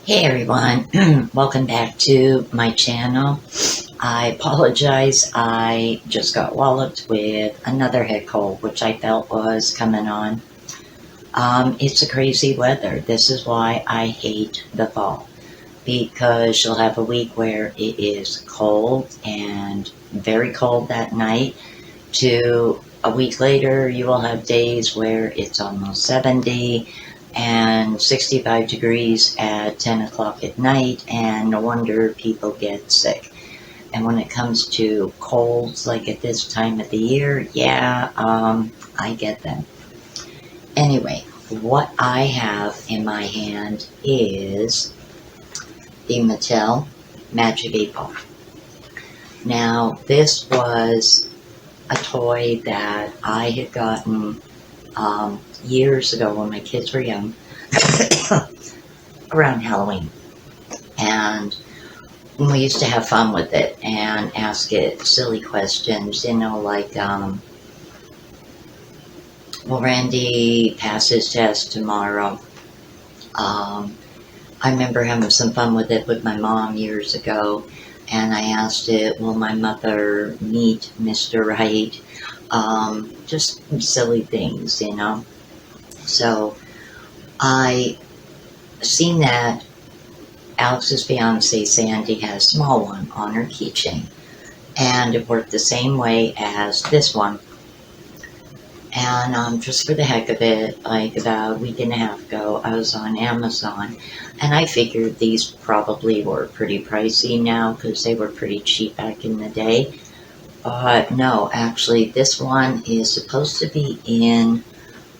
Hey everyone, welcome back to my channel. I apologize, I just got walloped with another head cold, which I felt was coming on. It's a crazy weather. This is why I hate the fall, because you'll have a week where it is cold and very cold that night, to a week later you will have days where it's almost 70 and 65 degrees at 10 o'clock at night, and no wonder people get sick. And when it comes to colds, like at this time of the year, yeah, I get them. Anyway, what I have in my hand is the Mattel Magic 8-Ball. Now, this was a toy that I had gotten years ago when my kids were young, around Halloween. And we used to have fun with it and ask it silly questions, like, will Randy pass his test tomorrow? I remember having some fun with it with my mom years ago, and I asked it, will my mother meet Mr. Right? Just silly things, So I seen that Alex's fiance Sandy had a small one on her keychain, and it worked the same way as this one. And just for the heck of it, like about a week and a half ago, I was on Amazon, and I figured these probably were pretty pricey now because they were pretty cheap back in the day. But no, actually, this one is supposed to be in,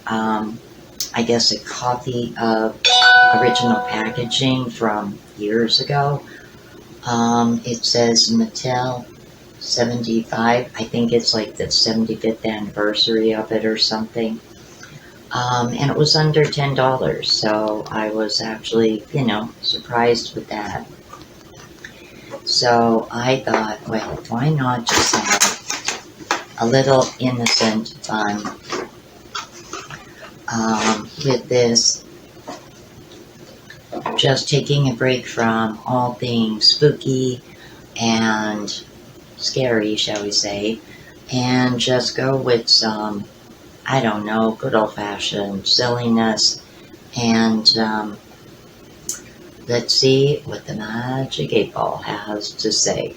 I guess, a copy of original packaging from years ago. It says Mattel 75. I think it's like the 75th anniversary of it or something. And it was under $10, so I was actually, surprised with that. So I thought, well, why not just have a little innocent fun with this, just taking a break from all things spooky and scary, shall we say, and just go with some, I don't know, good old-fashioned silliness. And let's see what the Magic 8-Ball has to say.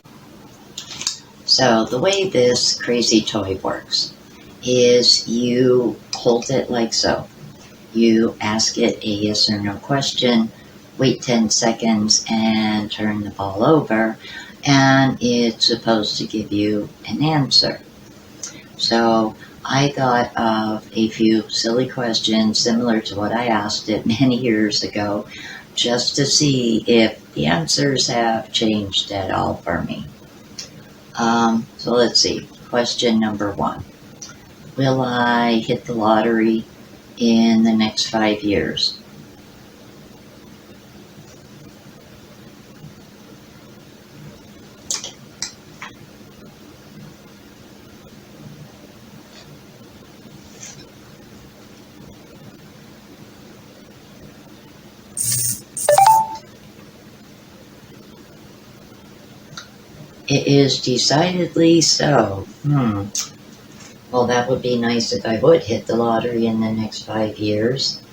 So the way this crazy toy works is you hold it like so. You ask it a yes or no question, wait 10 seconds, and turn the ball over, and it's supposed to give you an answer. So I thought of a few silly questions similar to what I asked it many years ago, just to see if the answers have changed at all for me. So let's see. Question number 1. Will I hit the lottery in the next 5 years? It is decidedly so. Well, that would be nice if I would hit the lottery in the next 5 years.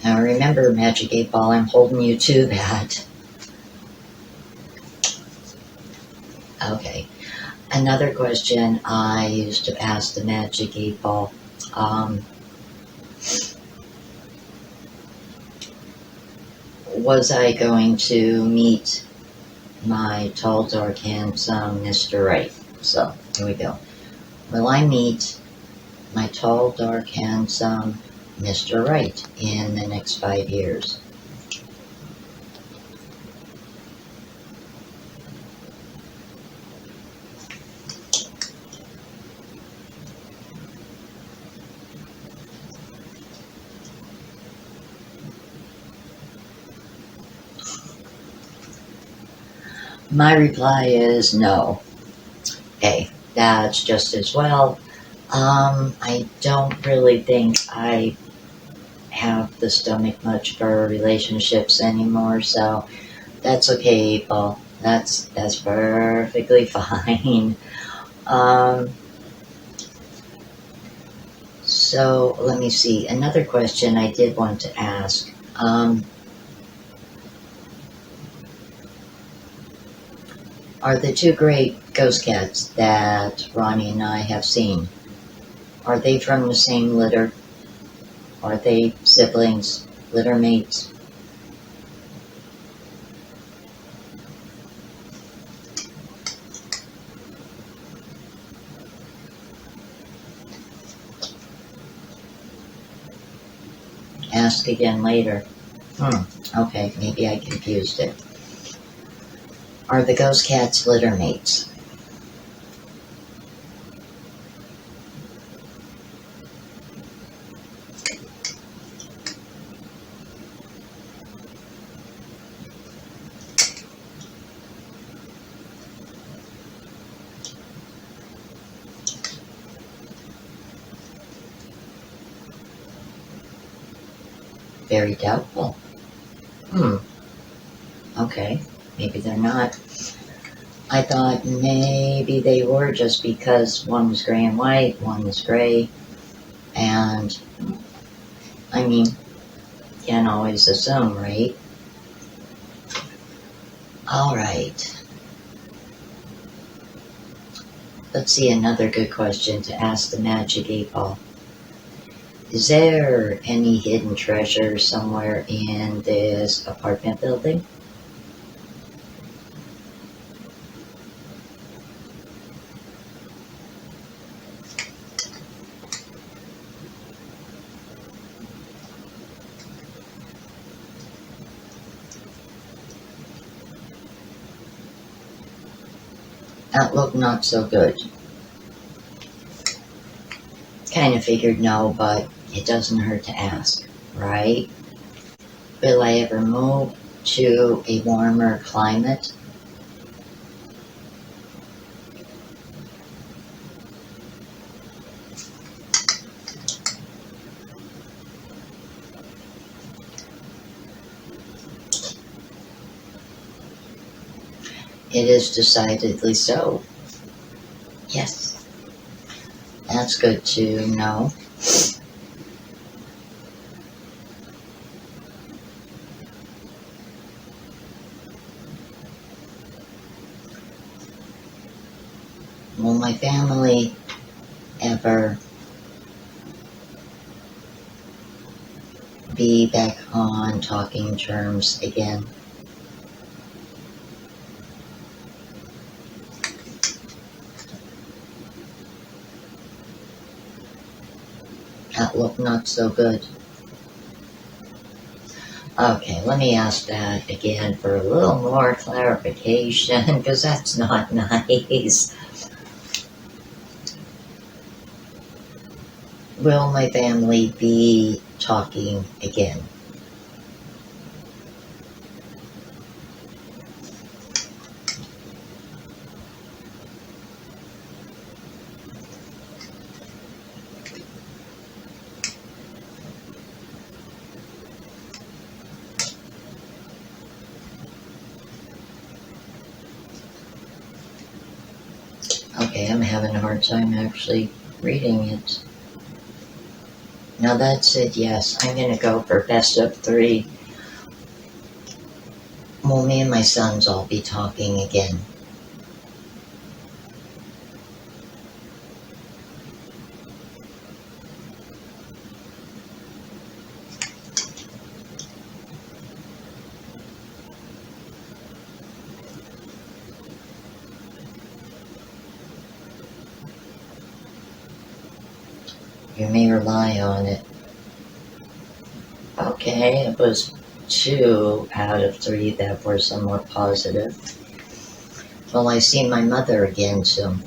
Now remember, Magic 8-Ball, I'm holding you to that. Okay. Another question I used to ask the Magic 8-Ball. Was I going to meet my tall, dark, handsome Mr. Right? So, here we go. Will I meet my tall, dark, handsome Mr. Right in the next 5 years? My reply is no. Okay, that's just as well. I don't really think I have the stomach much for relationships anymore, so that's okay, April. That's perfectly fine. Um, so let me see. Another question I did want to ask. Are the two great ghost cats that Ronnie and I have seen, are they from the same litter? Are they siblings, litter mates? Ask again later. Okay, maybe I confused it. Are the ghost cats litter mates? Very doubtful. Okay, maybe they're not. I thought maybe they were, just because one was gray and white, one was gray, and I mean, can't always assume, right? All right. Let's see, another good question to ask the Magic 8-Ball. Is there any hidden treasure somewhere in this apartment building? Outlook not so good. Kind of figured no, but it doesn't hurt to ask, right? Will I ever move to a warmer climate? It is decidedly so. Yes, that's good to know. Will my family ever be back on talking terms again? Outlook not so good. Okay, let me ask that again for a little more clarification, because that's not nice. Will my family be talking again? Okay, I'm having a hard time actually reading it. Now that said, yes, I'm going to go for best of 3. Will me and my sons all be talking again? You may rely on it. Okay, it was 2 out of 3 that were somewhat positive. Will I see my mother again soon?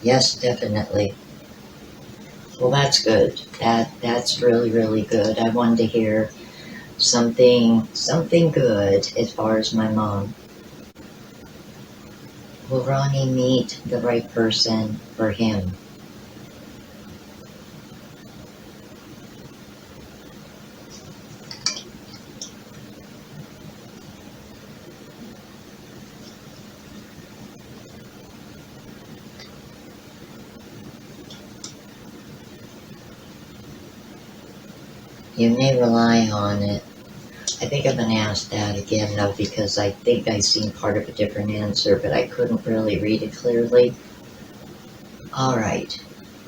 Yes, definitely. Well, that's good. That's really, really good. I wanted to hear something good as far as my mom. Will Ronnie meet the right person for him? You may rely on it. I think I'm going to ask that again, though, because I think I seen part of a different answer, but I couldn't really read it clearly. All right,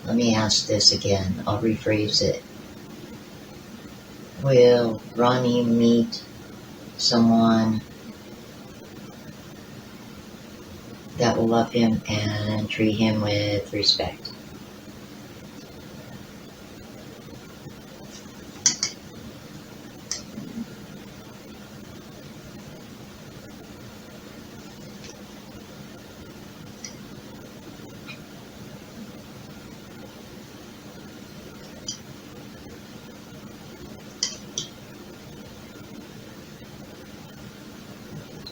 let me ask this again. I'll rephrase it. Will Ronnie meet someone that will love him and treat him with respect?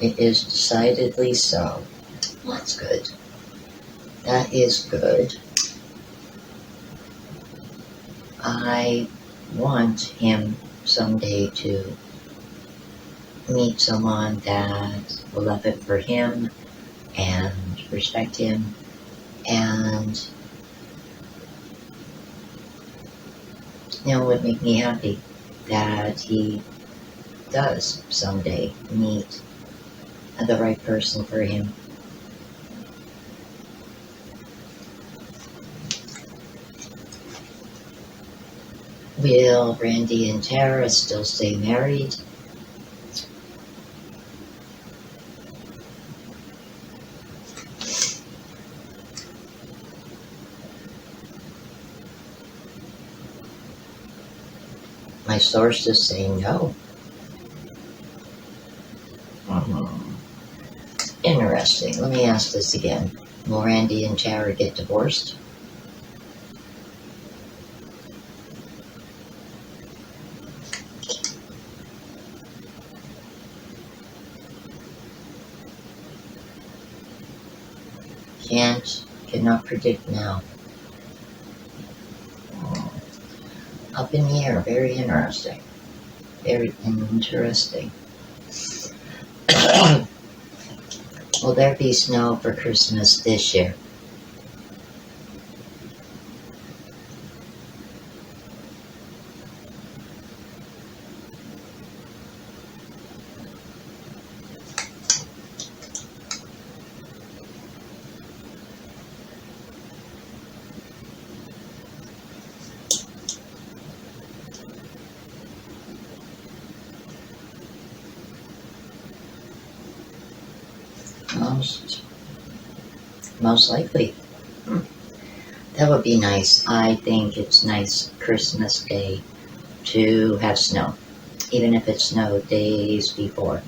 It is decidedly so. Well, that's good. That is good. I want him someday to meet someone that will love it for him and respect him, and it would make me happy that he does someday meet the right person for him. Will Randy and Tara still stay married? My sources say no. Interesting. Let me ask this again. Will Randy and Tara get divorced? Cannot predict now. Up in the air. Very interesting. Very interesting. Will there be snow for Christmas this year? Most likely. That would be nice. I think it's nice Christmas Day to have snow, even if it snowed days before.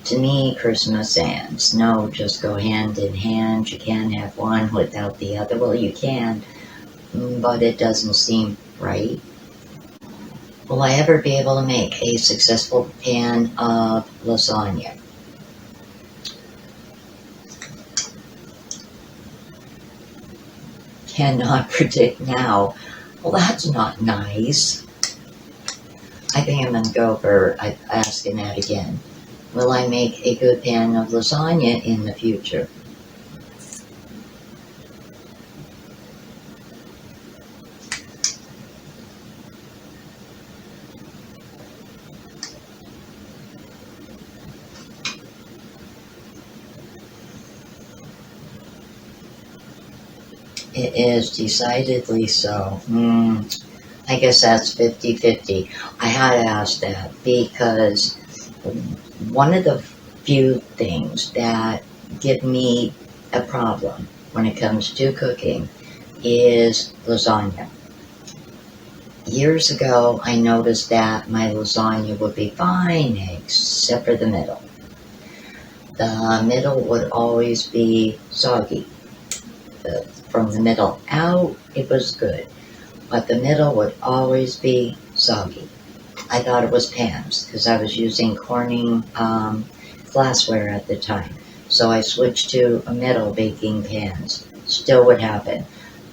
To me, Christmas and snow just go hand in hand. You can't have one without the other. Well, you can, but it doesn't seem right. Will I ever be able to make a successful pan of lasagna? Cannot predict now. Well, that's not nice. I think I'm going to go for asking that again. Will I make a good pan of lasagna in the future? It is decidedly so. I guess that's 50-50. I had to ask that because one of the few things that give me a problem when it comes to cooking is lasagna. Years ago, I noticed that my lasagna would be fine except for the middle. The middle would always be soggy. The from the middle out, it was good. But the middle would always be soggy. I thought it was pans because I was using Corning glassware at the time. So I switched to a metal baking pans. Still would happen.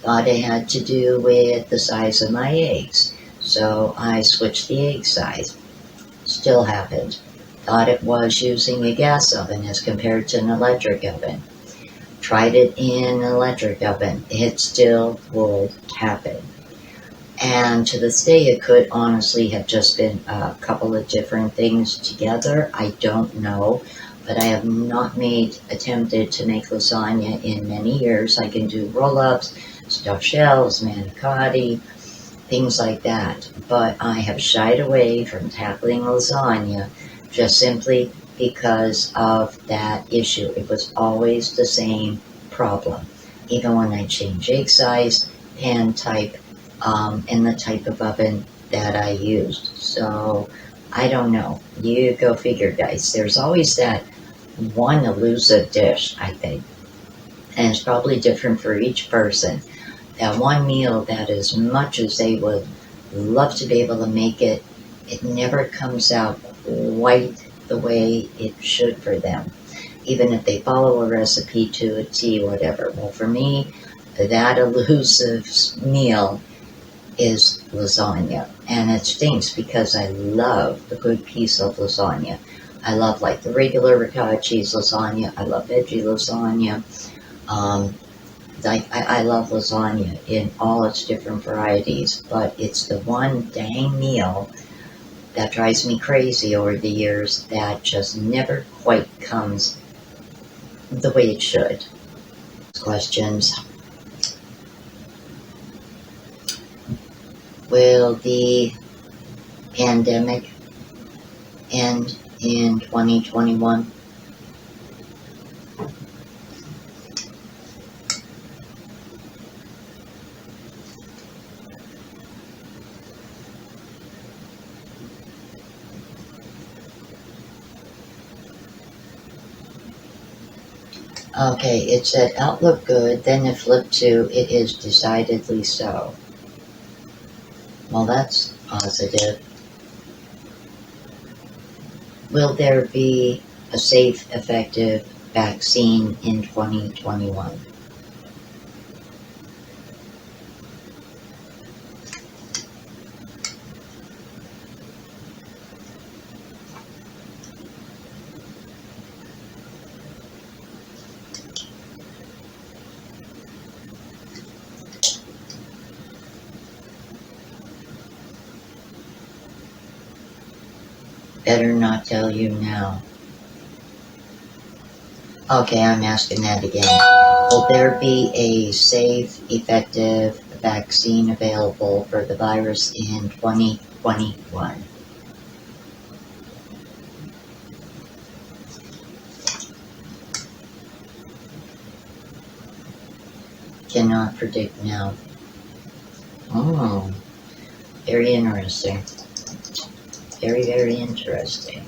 Thought it had to do with the size of my eggs. So I switched the egg size. Still happened. Thought it was using a gas oven as compared to an electric oven. Tried it in an electric oven. It still would happen. And to this day, it could honestly have just been a couple of different things together. I don't know. But I have not attempted to make lasagna in many years. I can do roll-ups, stuffed shells, manicotti, things like that. But I have shied away from tackling lasagna just simply because of that issue. It was always the same problem. Even when I change egg size, pan type, and the type of oven that I used. So I don't know. You go figure, guys. There's always that one elusive dish, I think. And it's probably different for each person. That one meal that as much as they would love to be able to make it, it never comes out quite the way it should for them. Even if they follow a recipe to a T, whatever. Well, for me, that elusive meal is lasagna. And it stinks because I love a good piece of lasagna. I love like the regular ricotta cheese lasagna. I love veggie lasagna. I love lasagna in all its different varieties, but it's the one dang meal that drives me crazy over the years that just never quite comes the way it should. Questions. Will the pandemic end in 2021? Okay, it said outlook good, then it flipped to it is decidedly so. Well, that's positive. Will there be a safe, effective vaccine in 2021? Better not tell you now. Okay, I'm asking that again. Will there be a safe, effective vaccine available for the virus in 2021? Cannot predict now. Oh, very interesting. Very, very interesting.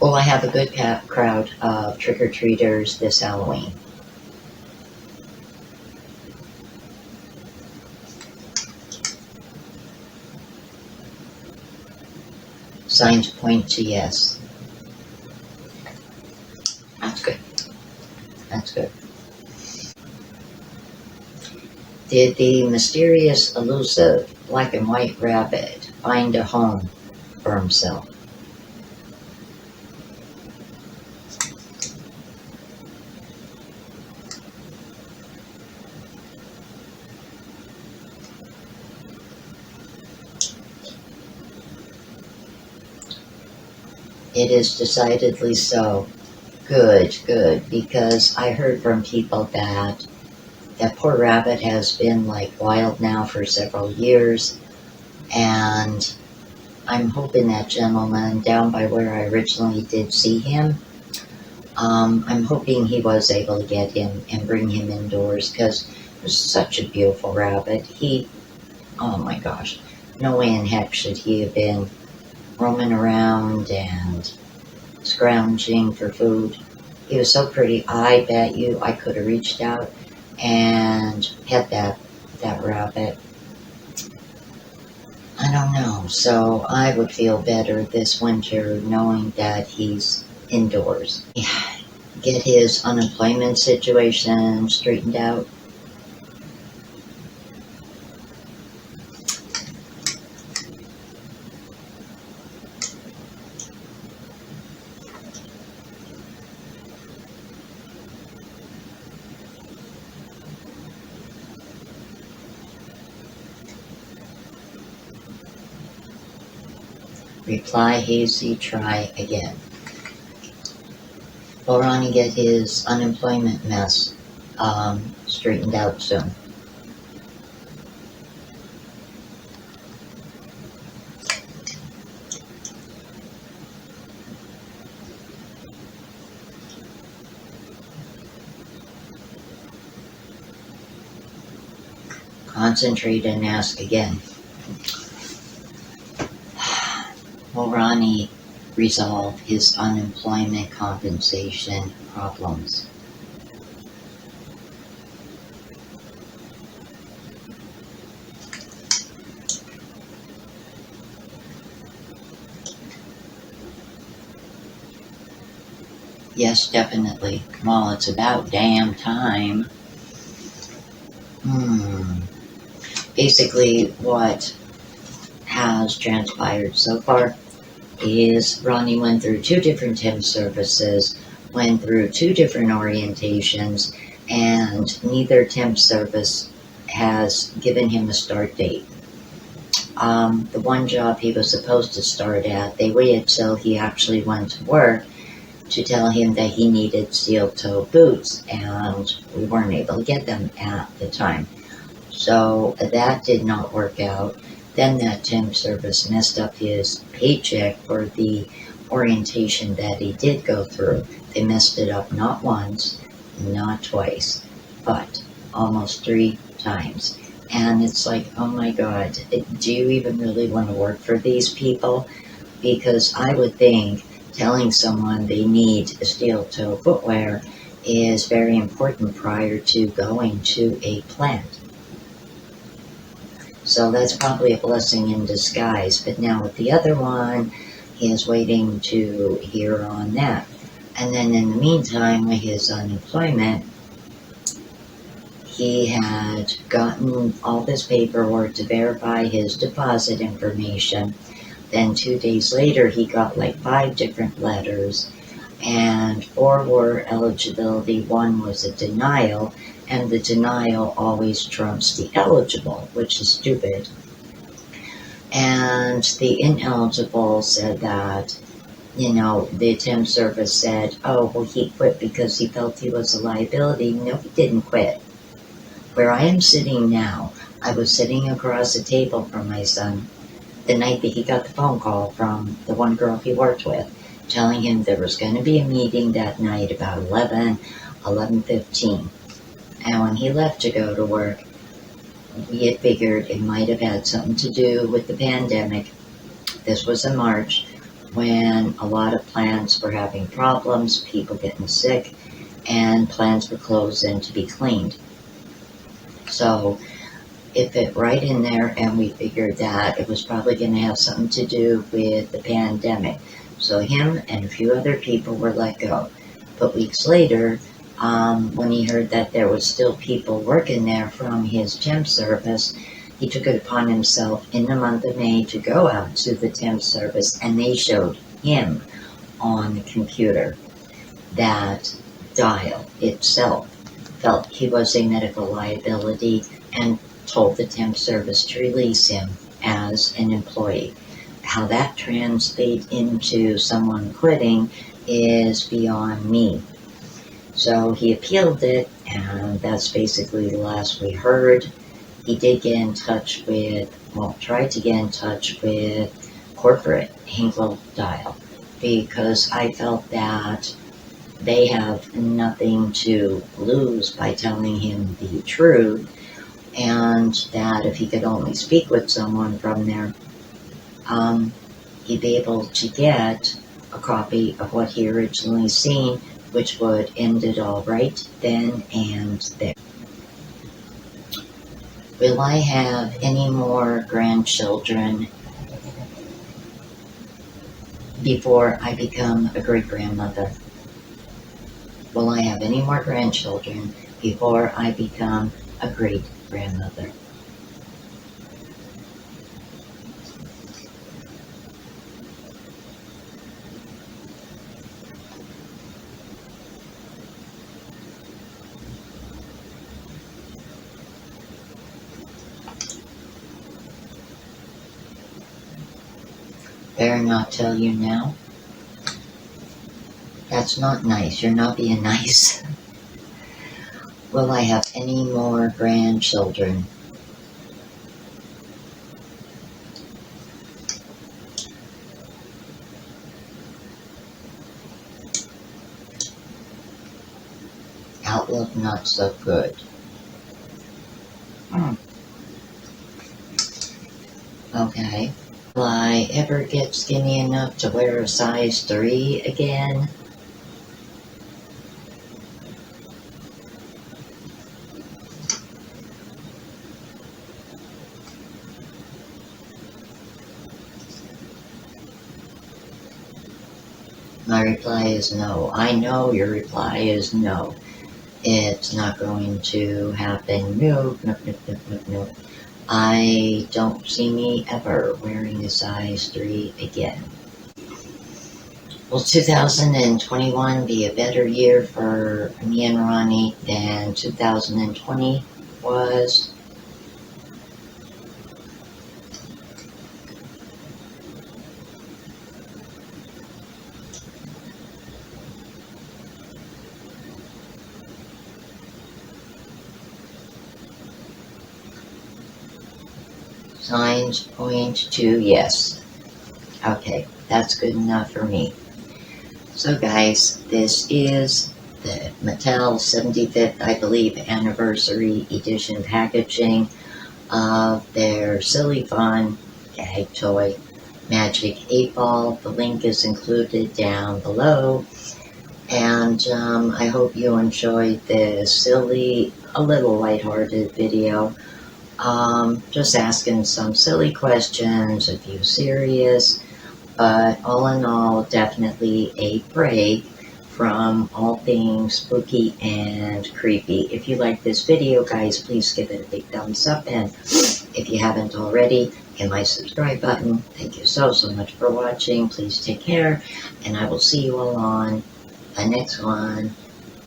Well, I have a good crowd of trick-or-treaters this Halloween. Signs point to yes. That's good. That's good. Did the mysterious, elusive, black and white rabbit find a home for himself? It is decidedly so. Good, good, because I heard from people that that poor rabbit has been like wild now for several years, and I'm hoping that gentleman down by where I originally did see him, I'm hoping he was able to get him and bring him indoors, because it was such a beautiful rabbit. Oh my gosh, no way in heck should he have been roaming around and scrounging for food. He was so pretty. I bet you I could have reached out and pet that rabbit. I don't know. So I would feel better this winter knowing that he's indoors. Yeah, get his unemployment situation straightened out. Reply hazy, try again. Will Ronnie get his unemployment mess straightened out soon? Concentrate and ask again. Will Ronnie resolve his unemployment compensation problems? Yes, definitely. Well, it's about damn time. Basically, what has transpired so far is Ronnie went through 2 different temp services, went through 2 different orientations, and neither temp service has given him a start date. The one job he was supposed to start at, they waited till he actually went to work to tell him that he needed steel-toe boots, and we weren't able to get them at the time. So that did not work out. Then that temp service messed up his paycheck for the orientation that he did go through. They messed it up not once, not twice, but almost 3 times. And it's like, oh my God, do you even really want to work for these people? Because I would think telling someone they need steel-toe footwear is very important prior to going to a plant. So that's probably a blessing in disguise. But now with the other one, he is waiting to hear on that. And then in the meantime, with his unemployment, he had gotten all this paperwork to verify his deposit information. Then 2 days later, he got like 5 different letters, and 4 were eligibility, 1 was a denial, and the denial always trumps the eligible, which is stupid. And the ineligible said that, the temp service said, oh, well, he quit because he felt he was a liability. No, he didn't quit. Where I am sitting now, I was sitting across the table from my son the night that he got the phone call from the one girl he worked with, telling him there was going to be a meeting that night about 11:15. And when he left to go to work, we had figured it might have had something to do with the pandemic. This was in March, when a lot of plants were having problems, people getting sick, and plants were closing to be cleaned. So it fit right in there, and we figured that it was probably going to have something to do with the pandemic. So him and a few other people were let go. But weeks later, when he heard that there was still people working there from his temp service, he took it upon himself in the month of May to go out to the temp service, and they showed him on the computer that Dial itself felt he was a medical liability and told the temp service to release him as an employee. How that translates into someone quitting is beyond me. So he appealed it, and that's basically the last we heard. He did get in touch tried to get in touch with corporate Hinkle Dial, because I felt that they have nothing to lose by telling him the truth, and that if he could only speak with someone from there, he'd be able to get a copy of what he originally seen which would end it all right then and there. Will I have any more grandchildren before I become a great-grandmother? Will I have any more grandchildren before I become a great-grandmother? Better not tell you now. That's not nice. You're not being nice. Will I have any more grandchildren? Outlook not so good. Okay. Will I ever get skinny enough to wear a size 3 again? My reply is no. I know your reply is no. It's not going to happen. No, no, no, no, no, no. I don't see me ever wearing a size 3 again. Will 2021 be a better year for me and Ronnie than 2020 was? Signs point to yes. Okay, that's good enough for me. So guys, this is the Mattel 75th, I believe, anniversary edition packaging of their silly fun gag toy, Magic 8-Ball. The link is included down below. And I hope you enjoyed this silly, a little lighthearted video. Just asking some silly questions, a few serious, but all in all, definitely a break from all things spooky and creepy. If you like this video, guys, please give it a big thumbs up, and if you haven't already, hit my subscribe button. Thank you so much for watching. Please take care, and I will see you all on the next one.